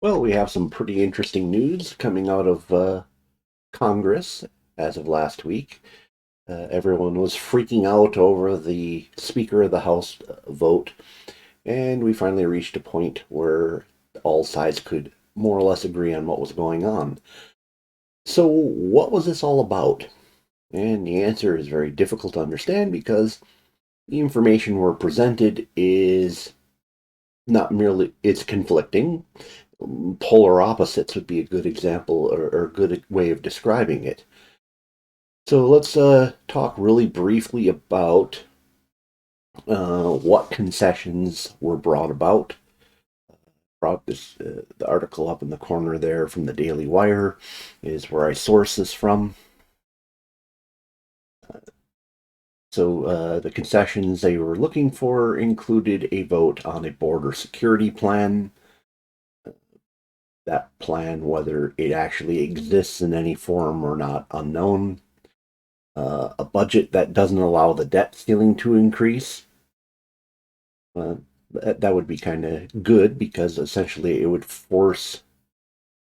Well, we have some pretty interesting news coming out of Congress as of last week. Everyone was freaking out over the Speaker of the House vote, and we finally reached a point where all sides could more or less agree on what was going on. So, what was this all about? And the answer is very difficult to understand because the information we're presented is not merely it's conflicting. Polar opposites would be a good example or a good way of describing it. So let's talk really briefly about what concessions were brought about. Brought this the article up in the corner there from the Daily Wire is where I source this from. So the concessions they were looking for included a vote on a border security plan. That plan, whether it actually exists in any form or not, unknown. A budget that doesn't allow the debt ceiling to increase. Uh, that would be kind of good because essentially it would force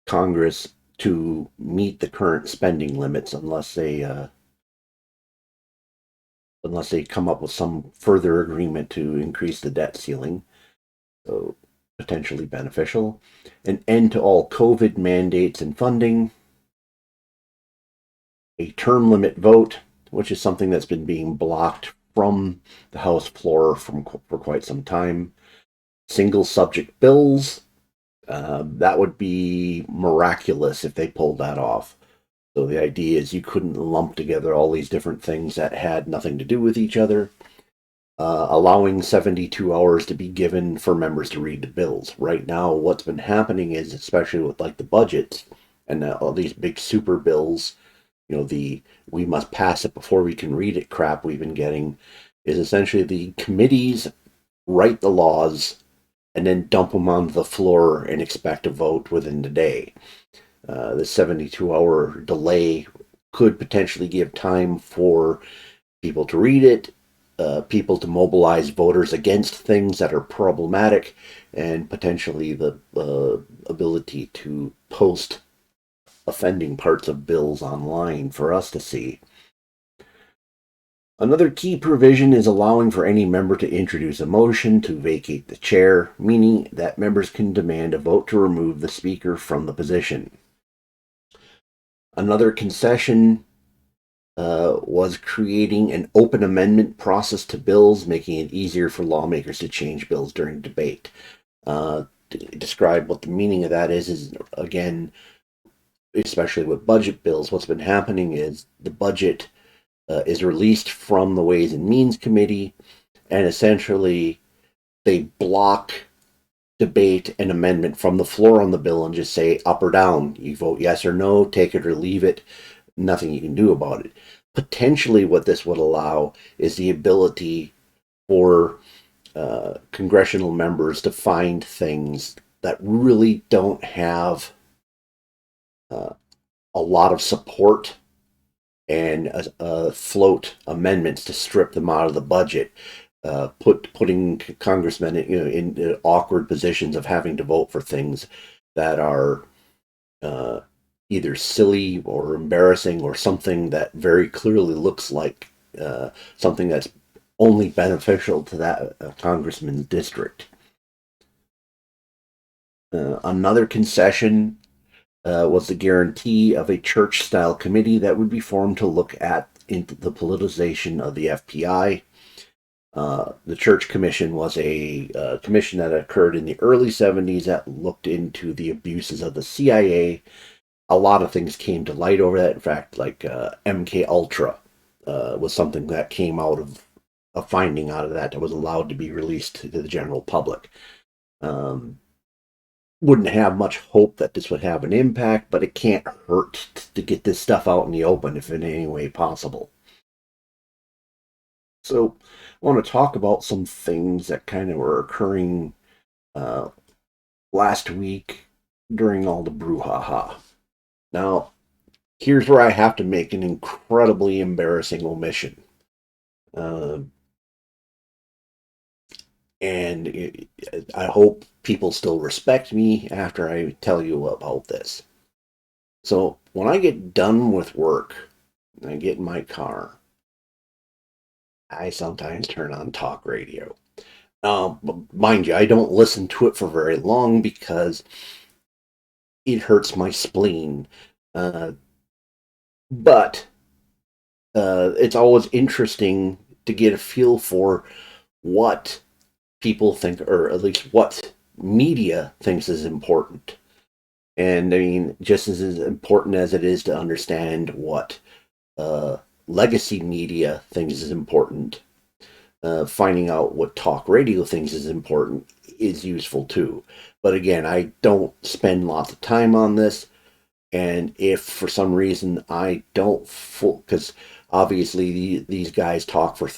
Congress to meet the current spending limits unless they come up with some further agreement to increase the debt ceiling. So potentially beneficial. An end to all COVID mandates and funding. A term limit vote, which is something that's been being blocked from the House floor for quite some time. Single subject bills, that would be miraculous if they pulled that off. So the idea is you couldn't lump together all these different things that had nothing to do with each other. Allowing 72 hours to be given for members to read the bills. Right now, what's been happening is, especially with like the budgets and all these big super bills, the we must pass it before we can read it crap we've been getting, is essentially the committees write the laws and then dump them onto the floor and expect a vote within the day. The 72-hour delay could potentially give time for people to read it, people to mobilize voters against things that are problematic, and potentially the ability to post offending parts of bills online for us to see. Another key provision is allowing for any member to introduce a motion to vacate the chair, meaning that members can demand a vote to remove the speaker from the position. Another concession was creating an open amendment process to bills, making it easier for lawmakers to change bills during debate. To describe what the meaning of that is again, especially with budget bills, what's been happening is the budget is released from the Ways and Means Committee, and essentially they block debate and amendment from the floor on the bill and just say up or down. You vote yes or no, take it or leave it. Nothing you can do about it. Potentially, what this would allow is the ability for congressional members to find things that really don't have uh, a lot of support and float amendments to strip them out of the budget, putting congressmen in awkward positions of having to vote for things that are uh, either silly or embarrassing or something that very clearly looks like something that's only beneficial to that congressman's district. Another concession was the guarantee of a church-style committee that would be formed to look at into the politicization of the FBI. The Church Commission was a commission that occurred in the early 70s that looked into the abuses of the CIA. A lot of things came to light over that. In fact, like MK Ultra was something that came out of a finding out of that was allowed to be released to the general public. Um, wouldn't have much hope that this would have an impact, but it can't hurt to get this stuff out in the open if in any way possible. So I want to talk about some things that kind of were occurring uh, last week during all the brouhaha. Now, here's where I have to make an incredibly embarrassing omission. Uh, And I hope people still respect me after I tell you about this. So when I get done with work and I get in my car, I sometimes turn on talk radio. Mind you, I don't listen to it for very long because it hurts my spleen. Uh, but it's always interesting to get a feel for what people think, or at least what media thinks is important. And I mean, just as important as it is to understand what uh, legacy media thinks is important, finding out what talk radio thinks is important is useful too. But again, I don't spend lots of time on this. And if for some reason I don't because obviously these guys talk for,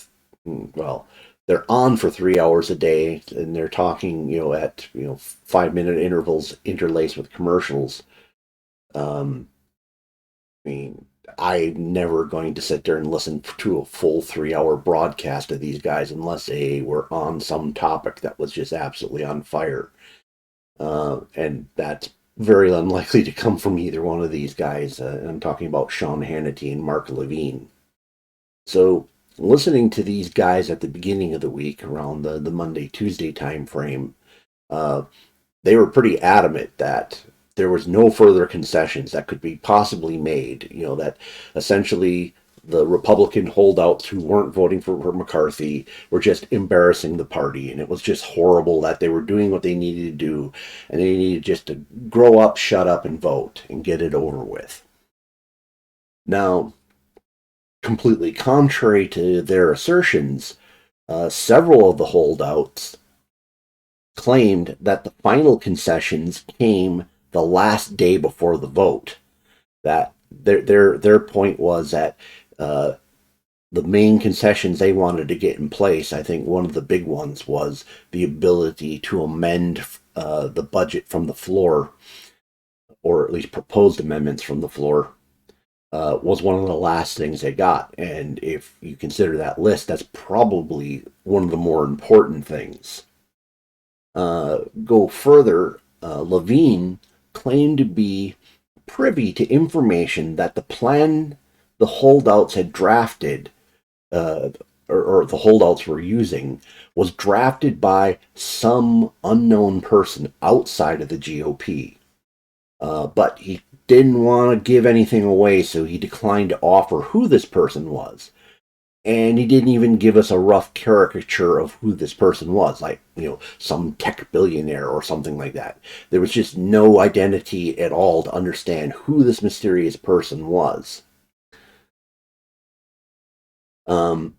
well, they're on for 3 hours a day and they're talking, at, 5 minute intervals interlaced with commercials. Um, I mean, I'm never going to sit there and listen to a full 3 hour broadcast of these guys unless they were on some topic that was just absolutely on fire. And that's very unlikely to come from either one of these guys. I'm talking about Sean Hannity and Mark Levin. So listening to these guys at the beginning of the week, around the Monday, Tuesday time frame, uh, they were pretty adamant that there was no further concessions that could be possibly made. That essentially the Republican holdouts who weren't voting for McCarthy were just embarrassing the party, and it was just horrible that they were doing what they needed to do, and they needed just to grow up, shut up, and vote and get it over with. Now, completely contrary to their assertions, several of the holdouts claimed that the final concessions came the last day before the vote. That their point was that uh, the main concessions they wanted to get in place, I think one of the big ones was the ability to amend the budget from the floor, or at least proposed amendments from the floor, was one of the last things they got. And if you consider that list, that's probably one of the more important things. Go further, Levine claimed to be privy to information that the plan the holdouts had drafted, uh, or the holdouts were using, was drafted by some unknown person outside of the GOP. But he didn't want to give anything away, so he declined to offer who this person was. And he didn't even give us a rough caricature of who this person was, like, some tech billionaire or something like that. There was just no identity at all to understand who this mysterious person was. Um,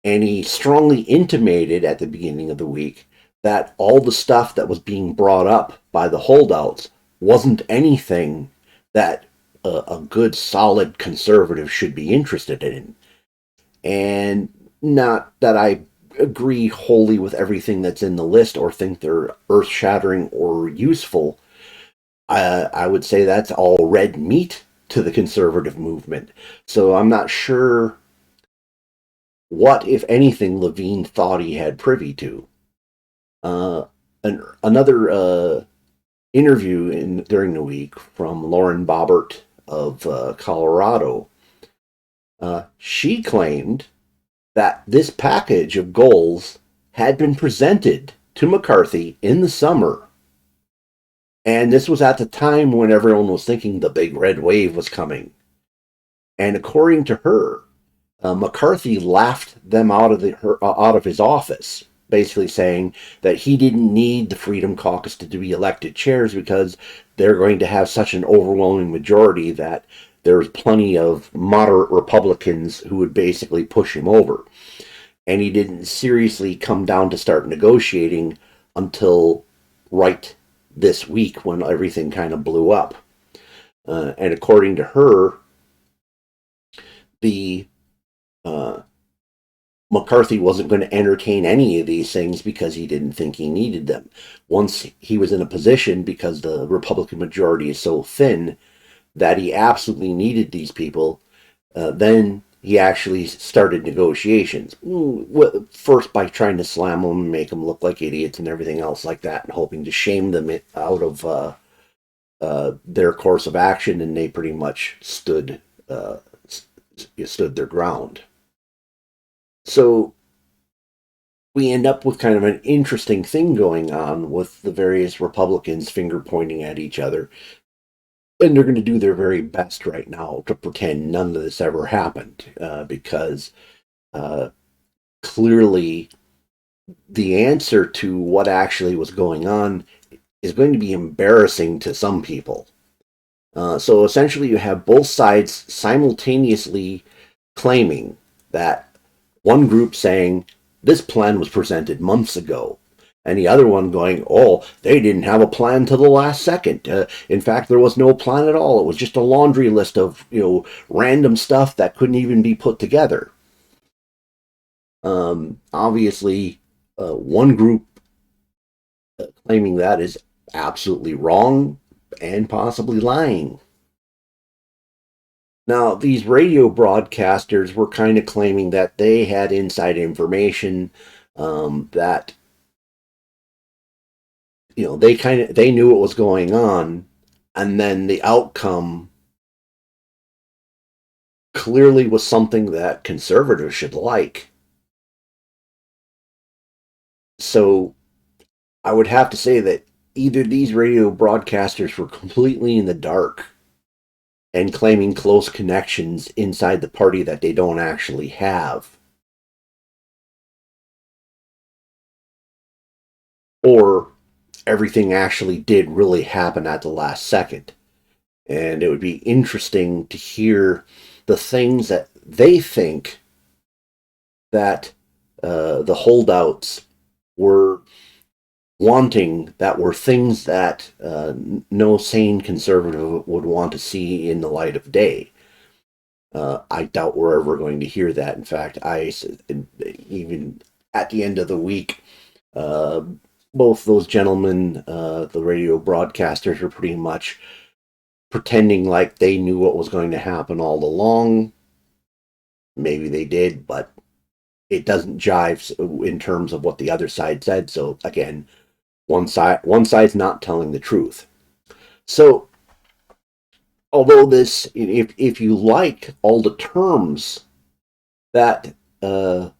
and he strongly intimated at the beginning of the week that all the stuff that was being brought up by the holdouts wasn't anything that a good, solid conservative should be interested in. And not that I agree wholly with everything that's in the list or think they're earth shattering or useful. I would say that's all red meat to the conservative movement. So I'm not sure what, if anything, Levine thought he had privy to. Uh, another interview during the week from Lauren Boebert of Colorado. She claimed that this package of goals had been presented to McCarthy in the summer. And this was at the time when everyone was thinking the big red wave was coming. And according to her, McCarthy laughed them out of his office, basically saying that he didn't need the Freedom Caucus to be elected chairs because they're going to have such an overwhelming majority that there's plenty of moderate Republicans who would basically push him over. And he didn't seriously come down to start negotiating until right this week when everything kind of blew up. And according to her, the McCarthy wasn't going to entertain any of these things because he didn't think he needed them. Once he was in a position, because the Republican majority is so thin, that he absolutely needed these people, then he actually started negotiations. First by trying to slam them and make them look like idiots and everything else like that, and hoping to shame them out of their course of action, and they pretty much stood their ground. So we end up with kind of an interesting thing going on with the various Republicans finger pointing at each other. And they're going to do their very best right now to pretend none of this ever happened, because uh, clearly the answer to what actually was going on is going to be embarrassing to some people. So essentially, you have both sides simultaneously claiming that one group saying this plan was presented months ago, and the other one going, oh, they didn't have a plan till the last second. In fact, there was no plan at all. It was just a laundry list of random stuff that couldn't even be put together. Obviously, one group claiming that is absolutely wrong and possibly lying. Now, these radio broadcasters were kind of claiming that they had inside information, that they knew what was going on, and then the outcome clearly was something that conservatives should like. So I would have to say that either these radio broadcasters were completely in the dark and claiming close connections inside the party that they don't actually have, or everything actually did really happen at the last second. And it would be interesting to hear the things that they think that the holdouts were wanting, that were things that no sane conservative would want to see in the light of day. I doubt we're ever going to hear that. In fact, even at the end of the week, uh, both those gentlemen, the radio broadcasters, are pretty much pretending like they knew what was going to happen all along. Maybe they did, but it doesn't jive in terms of what the other side said. So again, one side's not telling the truth. So although this, if you like all the terms that the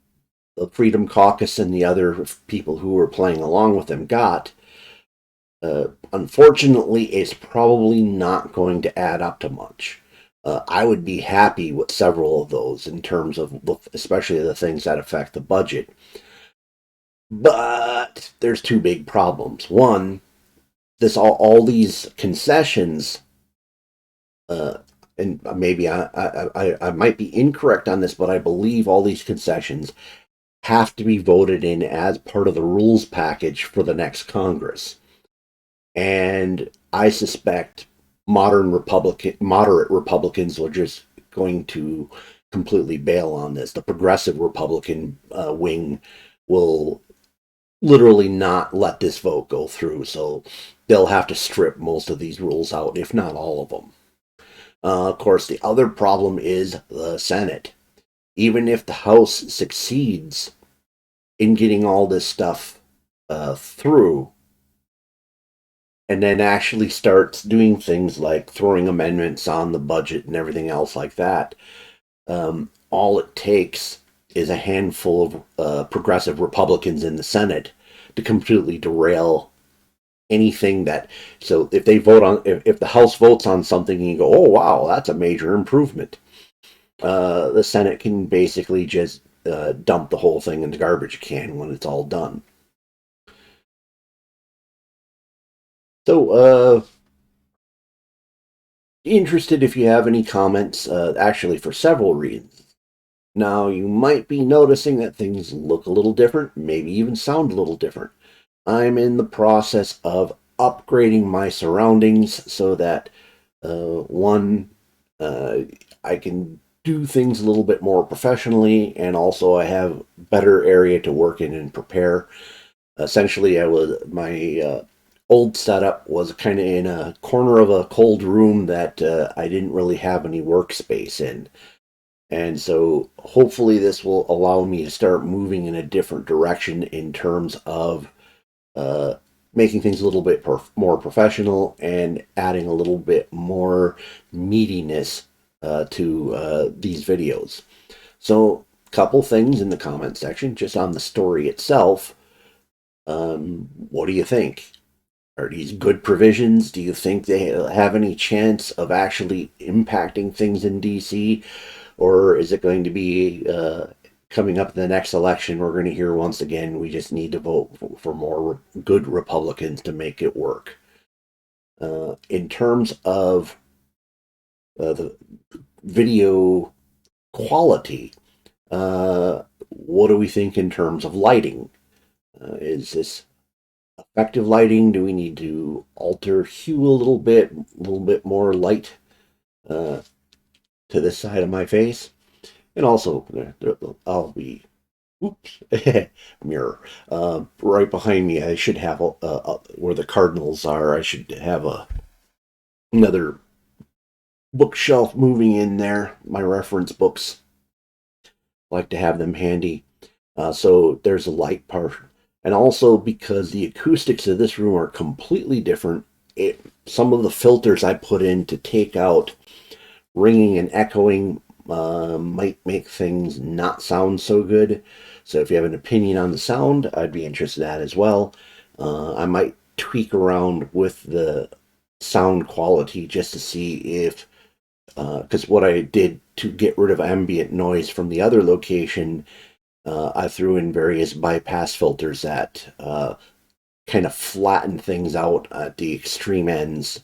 Freedom Caucus and the other people who were playing along with them got, unfortunately, it's probably not going to add up to much. I would be happy with several of those in terms of, especially the things that affect the budget. But there's two big problems. One, all these concessions, and maybe I might be incorrect on this, but I believe all these concessions have to be voted in as part of the rules package for the next Congress. And I suspect moderate Republicans are just going to completely bail on this. The progressive Republican wing will literally not let this vote go through, so they'll have to strip most of these rules out, if not all of them. Of course, the other problem is the Senate. Even if the House succeeds in getting all this stuff through, and then actually starts doing things like throwing amendments on the budget and everything else like that, all it takes is a handful of progressive Republicans in the Senate to completely derail anything that. So if they vote on, if the House votes on something and you go, oh wow, that's a major improvement, the Senate can basically just dump the whole thing in the garbage can when it's all done. So, interested if you have any comments, actually, for several reasons. Now, you might be noticing that things look a little different, maybe even sound a little different. I'm in the process of upgrading my surroundings so that, one, I can do things a little bit more professionally, and also I have better area to work in and prepare. Essentially, my old setup was kind of in a corner of a cold room that I didn't really have any workspace in. And so hopefully this will allow me to start moving in a different direction in terms of uh, making things a little bit more professional and adding a little bit more meatiness to these videos. So, couple things in the comment section just on the story itself. What do you think? Are these good provisions? Do you think they have any chance of actually impacting things in DC? Or is it going to be coming up in the next election? We're going to hear once again, we just need to vote for more good Republicans to make it work. In terms of the video quality, what do we think in terms of lighting? Is this effective lighting? Do we need to alter hue a little bit more light uh, to this side of my face? And also, I'll be, oops, mirror. Right behind me, I should have where the cardinals are. I should have another bookshelf moving in there. My reference books, like to have them handy. So there's a light part. And also because the acoustics of this room are completely different, some of the filters I put in to take out ringing and echoing might make things not sound so good. So if you have an opinion on the sound, I'd be interested in that as well. I might tweak around with the sound quality just to see if, because what I did to get rid of ambient noise from the other location, I threw in various bypass filters that kind of flatten things out at the extreme ends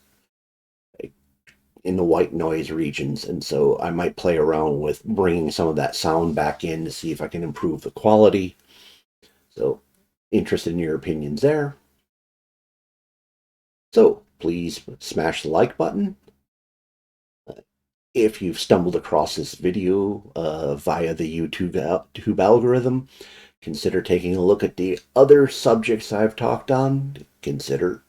in the white noise regions. And so I might play around with bringing some of that sound back in to see if I can improve the quality. So, interested in your opinions there. So, please smash the like button. If you've stumbled across this video via the YouTube algorithm, consider taking a look at the other subjects I've talked on. Consider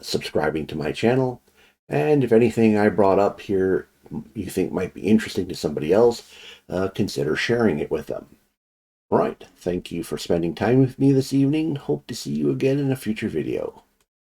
subscribing to my channel. And if anything I brought up here you think might be interesting to somebody else, consider sharing it with them. All right. Thank you for spending time with me this evening. Hope to see you again in a future video.